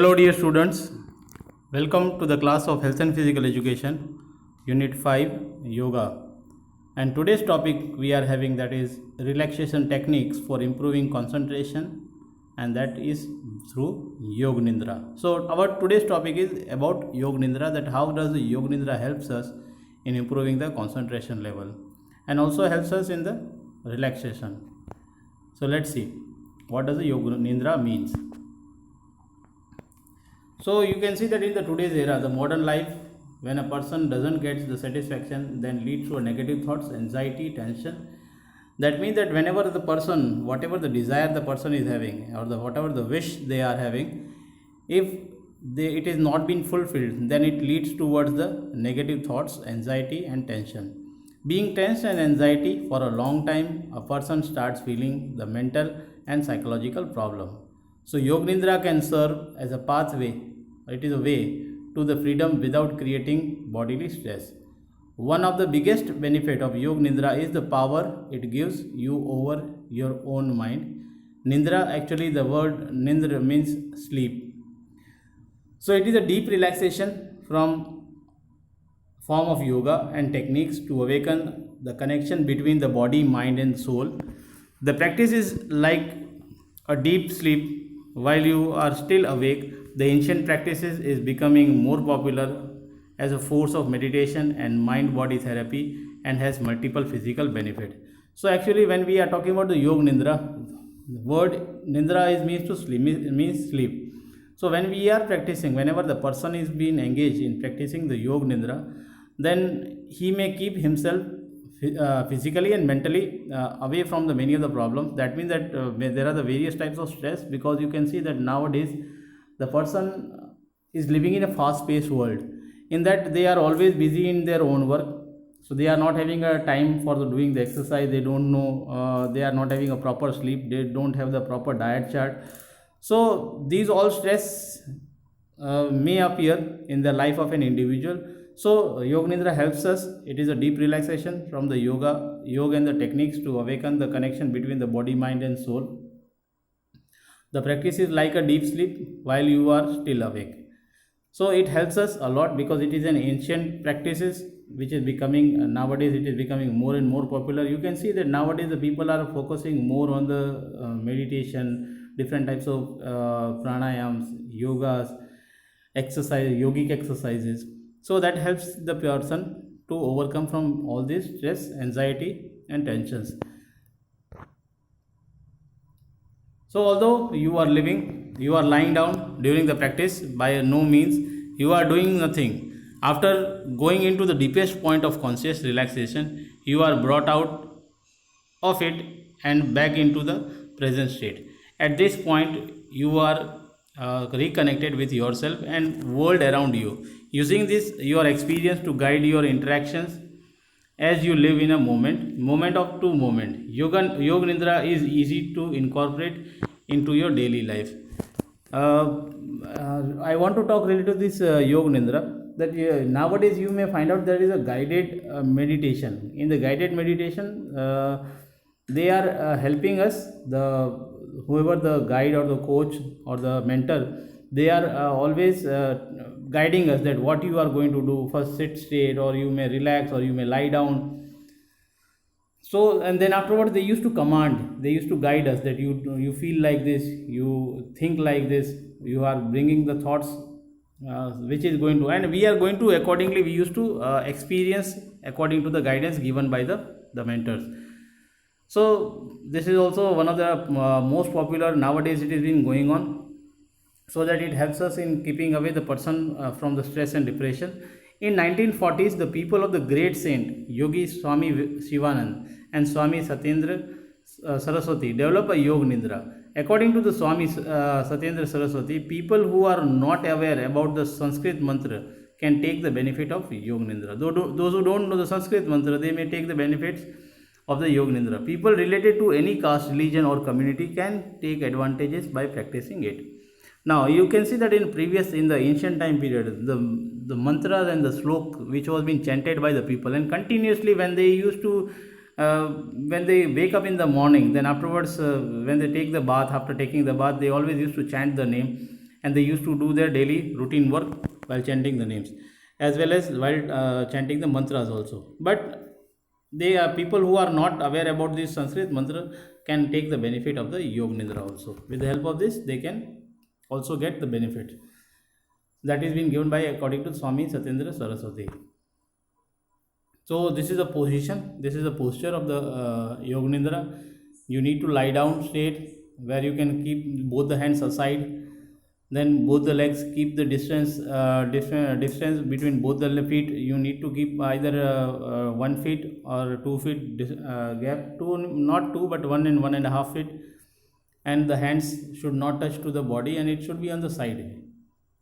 Hello dear students, welcome to the class of Health and Physical Education, Unit 5, Yoga. And today's topic we are having, that is relaxation techniques for improving concentration, and that is through Yoga-nidra. So our today's topic is about Yoga-nidra, that how does the Yoga-nidra helps us in improving the concentration level and also helps us in the relaxation. So let's see what does the Yoga-nidra means. So you can see that in the today's era, the modern life, when a person doesn't get the satisfaction, then leads to a negative thoughts, anxiety, tension. That means that whenever the person, whatever the desire the person is having, or whatever the wish they are having, if it is not been fulfilled, then it leads towards the negative thoughts, anxiety and tension. Being tense and anxiety for a long time, a person starts feeling the mental and psychological problem. So Yoga Nidra can serve as a pathway. It is a way to the freedom without creating bodily stress. One of the biggest benefit of Yoga Nidra is the power it gives you over your own mind. Nidra, actually the word Nidra means sleep. So it is a deep relaxation from form of yoga and techniques to awaken the connection between the body, mind and soul. The practice is like a deep sleep while you are still awake. The ancient practices is becoming more popular as a force of meditation and mind body therapy and has multiple physical benefit. So actually when we are talking about the yoga nidra, the word nidra is means to sleep, means sleep. So when we are practicing, whenever the person is being engaged in practicing the yoga nidra, then he may keep himself physically and mentally away from the many of the problems. That means that there are the various types of stress, because you can see that nowadays the person is living in a fast paced world, in that they are always busy in their own work. So they are not having a time for doing the exercise. They don't know, they are not having a proper sleep, they don't have the proper diet chart. So these all stress may appear in the life of an individual. So Yoga Nidra helps us. It is a deep relaxation from the yoga and the techniques to awaken the connection between the body, mind and soul. The practice is like a deep sleep while you are still awake. So it helps us a lot because it is an ancient practices which is becoming nowadays, it is becoming more and more popular. You can see that nowadays the people are focusing more on the meditation, different types of pranayams, yogas, exercise, yogic exercises. So that helps the person to overcome from all this stress, anxiety and tensions. So although you are lying down during the practice, by no means you are doing nothing. After going into the deepest point of conscious relaxation, you are brought out of it and back into the present state. At this point, you are reconnected with yourself and world around you. Using this your experience to guide your interactions as you live in a moment of two moment. Yoga Nidra is easy to incorporate into your daily life. I want to talk related to this Yoga Nidra, that nowadays you may find out there is a guided meditation. In the guided meditation, they are helping us, the whoever the guide or the coach or the mentor, they are always guiding us that what you are going to do. First sit straight, or you may relax, or you may lie down. So and then afterwards they used to command, they used to guide us that you feel like this, you think like this, you are bringing the thoughts which is going to, and we are going to accordingly, we used to experience according to the guidance given by the mentors. So this is also one of the most popular nowadays, it has been going on, so that it helps us in keeping away the person from the stress and depression. In 1940s, the people of the great saint Yogi Swami Shivanand and Swami Satyendra Saraswati developed a Yoga Nidra. According to the Swami Satyendra Saraswati, people who are not aware about the Sanskrit mantra can take the benefit of Yoga Nidra. Those who don't know the Sanskrit mantra, they may take the benefits of the Yoga Nidra. People related to any caste, religion or community can take advantages by practicing it. Now you can see that in the ancient time period, the mantras and the slok which was being chanted by the people, and continuously when they used to when they wake up in the morning, then afterwards when they take the bath, after taking the bath, they always used to chant the name. and they used to do their daily routine work while chanting the names, as well as while chanting the mantras also. But they are people who are not aware about this Sanskrit mantra can take the benefit of the Yoga Nidra also. With the help of this, they can also get the benefit that is being given by according to Swami Satyendra Saraswati. So this is a position, this is a posture of the Yoga Nidra. You need to lie down straight where you can keep both the hands aside. Then both the legs, keep the distance between both the feet. You need to keep either 1 feet or 2 feet gap. Two, not two, but 1 and 1.5 feet. And the hands should not touch to the body, and it should be on the side.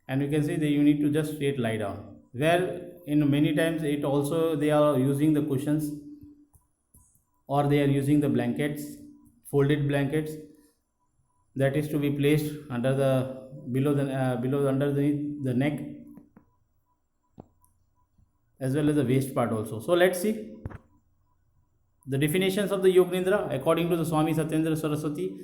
And you can see that you need to just straight lie down, where in many times it also they are using the cushions, or they are using the blankets, folded blankets, that is to be placed under the below underneath the neck, as well as the waist part also. So let's see the definitions of the Yoga Nidra according to the Swami Satyendra Saraswati.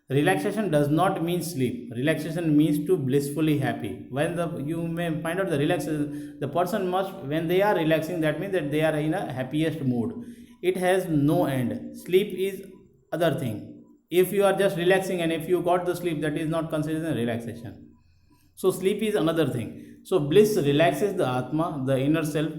Relaxation does not mean sleep. Relaxation means to blissfully happy. When you may find out the relaxation, the person must, when they are relaxing, that means that they are in a happiest mood. It has no end. Sleep is other thing. If you are just relaxing and if you got the sleep, that is not considered a relaxation. So sleep is another thing. So bliss relaxes the Atma, the inner self.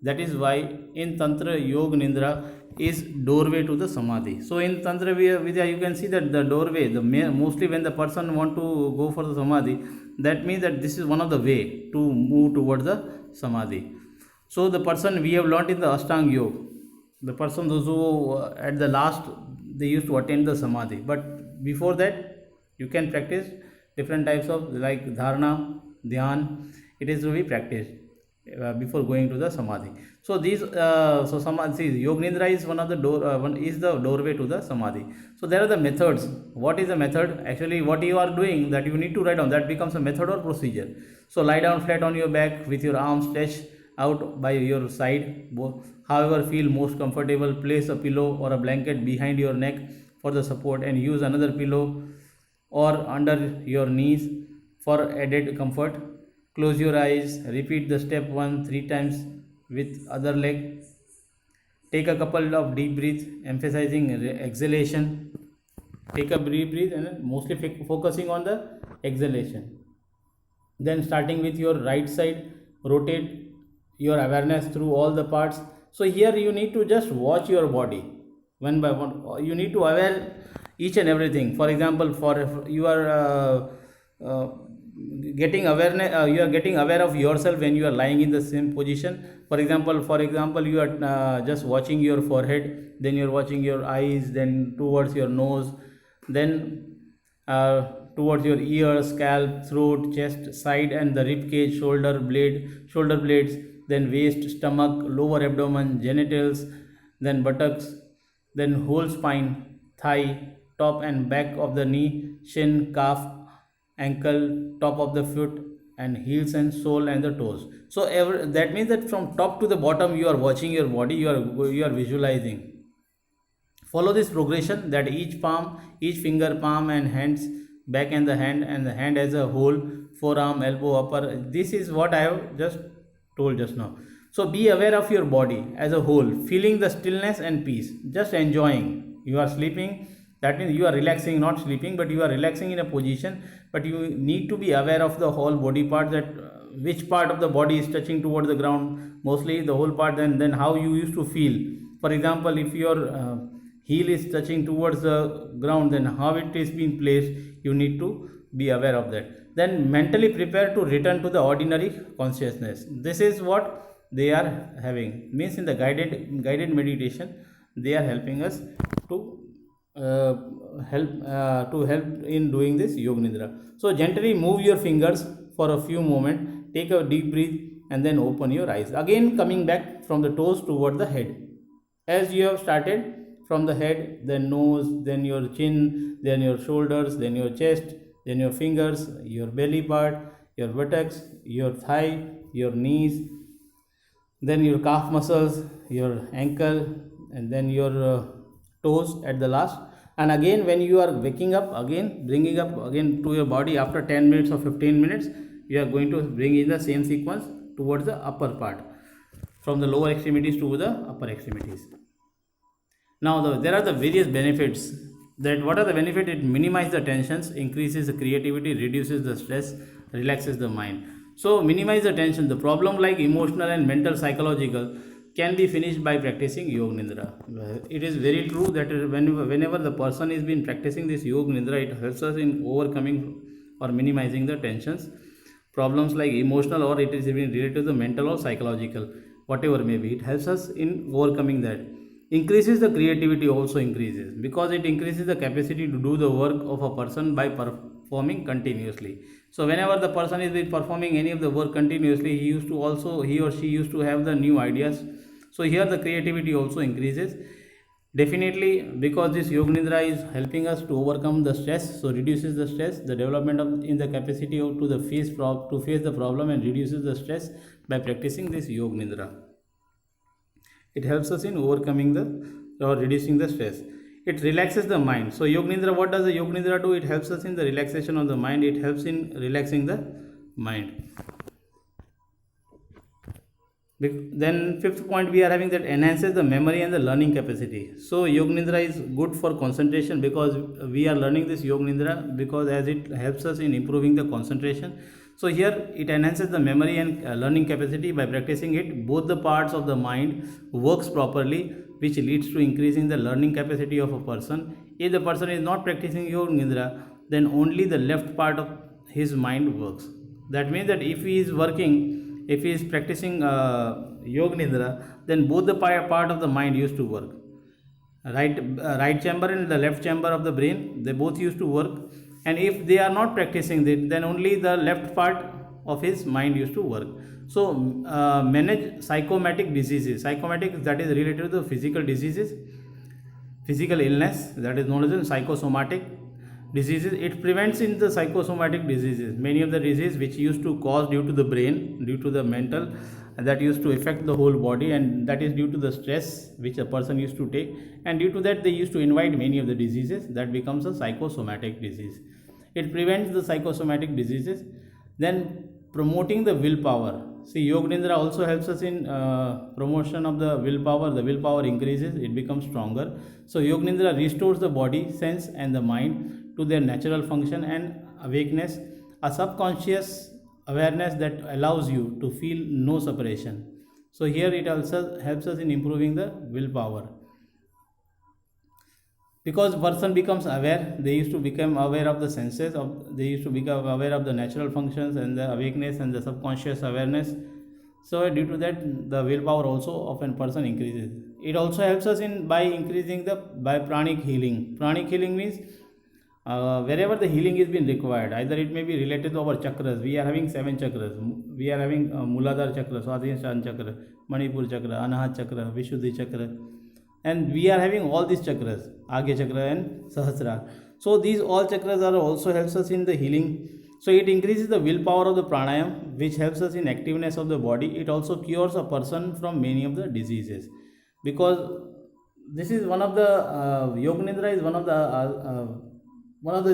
That is why in Tantra, Yoga Nidra is doorway to the Samadhi. So in Tantra Vidya, you can see that the doorway, mostly when the person want to go for the Samadhi, that means that this is one of the way to move towards the Samadhi. So the person we have learnt in the Ashtanga Yoga, the person those who at the last they used to attain the Samadhi. But before that, you can practice different types of like dharana, dhyan. It is to be practiced before going to the Samadhi. So these so Samadhi, Yoga Nidra is one of the doorway to the Samadhi. So there are the methods. What is the method? Actually, what you are doing, that you need to write down, that becomes a method or procedure. So lie down flat on your back with your arms stretched out by your side, however feel most comfortable. Place a pillow or a blanket behind your neck for the support, and use another pillow or under your knees for added comfort. Close your eyes, repeat the step 1 3 times with other leg. Take a couple of deep breaths, emphasizing exhalation. Take a deep breath and mostly focusing on the exhalation. Then starting with your right side, rotate your awareness through all the parts. So here you need to just watch your body one by one. You need to aware each and everything. For example, for if you are getting awareness, you are getting aware of yourself when you are lying in the same position. For example, you are just watching your forehead, then you are watching your eyes, then towards your nose, then towards your ears, scalp, throat, chest, side, and the rib cage, shoulder blades, then waist, stomach, lower abdomen, genitals, then buttocks, then whole spine, thigh, top and back of the knee, shin, calf, ankle, top of the foot, and heels and sole and the toes. So that means that from top to the bottom you are watching your body, you are visualizing. Follow this progression, that each palm, each finger, palm and hands, back and the hand as a whole, forearm, elbow, upper. This is what I have just told just now. So be aware of your body as a whole, feeling the stillness and peace, just enjoying. You are sleeping, that means you are relaxing, not sleeping, but you are relaxing in a position, but you need to be aware of the whole body part, that which part of the body is touching toward the ground, mostly the whole part. Then how you used to feel. For example, if your heel is touching towards the ground, then how it is being placed, you need to be aware of that. Then mentally prepare to return to the ordinary consciousness. This is what they are having, means in the guided meditation they are helping us to help in doing this Yoga Nidra. So gently move your fingers for a few moments, take a deep breath, and then open your eyes. Again coming back from the toes toward the head. As you have started from the head, then nose, then your chin, then your shoulders, then your chest, then your fingers, your belly part, your buttocks, your thigh, your knees, then your calf muscles, your ankle, and then your toes at the last. And again, when you are waking up, again bringing up again to your body after 10 minutes or 15 minutes, you are going to bring in the same sequence towards the upper part, from the lower extremities to the upper extremities. Now, there are the various benefits. That what are the benefits? It minimizes the tensions, increases the creativity, reduces the stress, relaxes the mind. So, minimize the tension. The problem like emotional and mental, psychological, can be finished by practicing Yoga Nidra. It is very true that whenever the person is been practicing this Yoga Nidra, it helps us in overcoming or minimizing the tensions, problems like emotional, or it is even related to the mental or psychological, whatever may be. It helps us in overcoming that. Increases the creativity, also increases because it increases the capacity to do the work of a person by performing continuously. So whenever the person is performing any of the work continuously, he or she used to have the new ideas. So here the creativity also increases. Definitely, because this Yoga Nidra is helping us to overcome the stress, so reduces the stress, the development of in the capacity of to face the problem, and reduces the stress by practicing this Yoga Nidra. It helps us in overcoming the or reducing the stress. It relaxes the mind. So Yoga Nidra, what does the Yoga Nidra do? It helps us in the relaxation of the mind. It helps in relaxing the mind. Then fifth point we are having, that enhances the memory and the learning capacity. So Yoga Nidra is good for concentration, because we are learning this Yoga Nidra because as it helps us in improving the concentration. So here it enhances the memory and learning capacity. By practicing it, both the parts of the mind works properly, which leads to increasing the learning capacity of a person. If the person is not practicing Yoga Nidra, then only the left part of his mind works. That means that if he is practicing Yoga Nidra, then both the part of the mind used to work. Right chamber and the left chamber of the brain, they both used to work. And if they are not practicing it, then only the left part of his mind used to work. So manage psychosomatic diseases. Psychosomatic, that is related to the physical diseases, physical illness, that is known as psychosomatic diseases. It prevents in the psychosomatic diseases, many of the diseases which used to cause due to the brain, due to the mental, that used to affect the whole body, and that is due to the stress which a person used to take, and due to that they used to invite many of the diseases. That becomes a psychosomatic disease. It prevents the psychosomatic diseases. Then promoting the willpower. See, Yoga Nidra also helps us in promotion of the willpower. The willpower increases, it becomes stronger. So Yoga Nidra restores the body, sense and the mind to their natural function and awakeness, a subconscious awareness that allows you to feel no separation. So here it also helps us in improving the willpower, because person becomes aware, they used to become aware of the senses of, they used to become aware of the natural functions and the awakeness and the subconscious awareness. So due to that, the willpower also of a person increases. It also helps us in by increasing the by pranic healing. Pranic healing means wherever the healing is being required, either it may be related to our chakras. We are having 7 chakras. We are having Muladhara chakra, Swadhisthana chakra, Manipur chakra, Anahat chakra, Vishuddhi chakra, and we are having all these chakras, Agya chakra and Sahasrara. So these all chakras are also helps us in the healing. So it increases the willpower of the pranayam, which helps us in activeness of the body. It also cures a person from many of the diseases, because this is one of the Yoga Nidra is one of the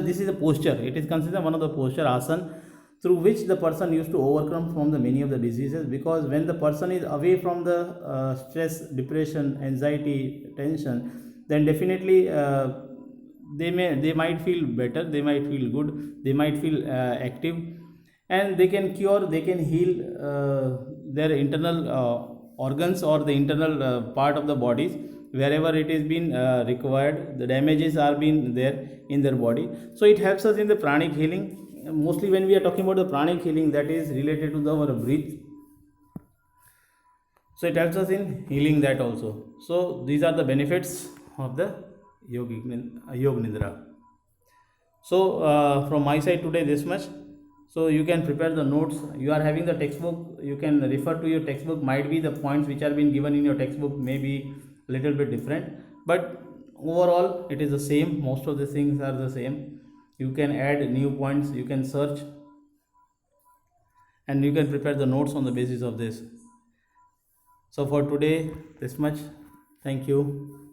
this is a posture. It is considered one of the posture asan through which the person used to overcome from the many of the diseases. Because when the person is away from the stress, depression, anxiety, tension, then definitely they might feel better, they might feel good, they might feel active, and they can cure, they can heal their internal organs or the internal part of the bodies, wherever it is been required, the damages are been there in their body. So it helps us in the pranic healing. Mostly when we are talking about the pranic healing, that is related to our breath. So it helps us in healing that also. So these are the benefits of the Yoga Nidra. So from my side today this much. So you can prepare the notes. You are having the textbook, you can refer to your textbook. Might be the points which are being given in your textbook may be little bit different, but overall it is the same. Most of the things are the same. You can add new points, you can search, and you can prepare the notes on the basis of this. So for today this much. Thank you.